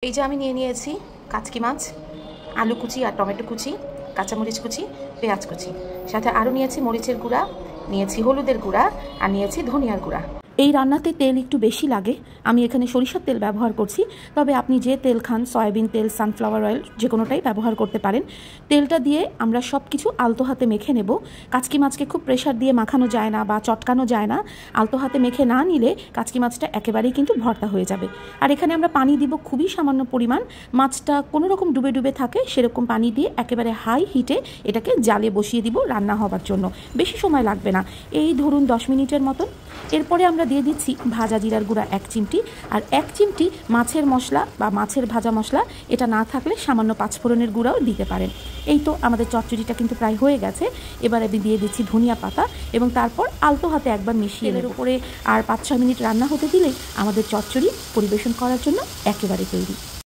এই যে আমি নিয়ে নিয়েছি কাচকি মাছ, আলু কুচি আর টমেটো কুচি, কাঁচামরিচ কুচি, পেঁয়াজ কুচি, সাথে আরও নিয়েছি মরিচের গুঁড়া, নিয়েছি হলুদের গুঁড়া আর নিয়েছি ধনিয়ার গুঁড়া। এই রান্নাতে তেল একটু বেশি লাগে, আমি এখানে সরিষার তেল ব্যবহার করছি, তবে আপনি যে তেল খান, সয়াবিন তেল, সানফ্লাওয়ার অয়েল, যে কোনোটাই ব্যবহার করতে পারেন। তেলটা দিয়ে আমরা সব কিছু আলতো হাতে মেখে নেব। কাচকি মাছকে খুব প্রেশার দিয়ে মাখানো যায় না বা চটকানো যায় না, আলতো হাতে মেখে না নিলে কাচকি মাছটা একেবারেই কিন্তু ভর্তা হয়ে যাবে। আর এখানে আমরা পানি দিব খুবই সামান্য পরিমাণ, মাছটা কোনো রকম ডুবে ডুবে থাকে সেরকম পানি দিয়ে একেবারে হাই হিটে এটাকে জালে বসিয়ে দিব রান্না হবার জন্য। বেশি সময় লাগবে না, এই ধরুন 10 মিনিটের মতন। এরপরে আমরা দিয়ে দিচ্ছি ভাজা জিরার গুঁড়া 1 চিমটি, আর 1 চিমটি মাছের মশলা বা মাছের ভাজা মশলা, এটা না থাকলে সামান্য পাঁচফোড়নের গুঁড়াও দিতে পারেন। এই তো আমাদের চচ্চড়িটা কিন্তু প্রায় হয়ে গেছে। এবার আমি দিয়ে দিচ্ছি ধনিয়া পাতা এবং তারপর আলতো হাতে একবার মিশিয়ে এর উপরে আর 5-6 মিনিট রান্না হতে দিলেই আমাদের চচ্চড়ি পরিবেশন করার জন্য একেবারে তৈরি।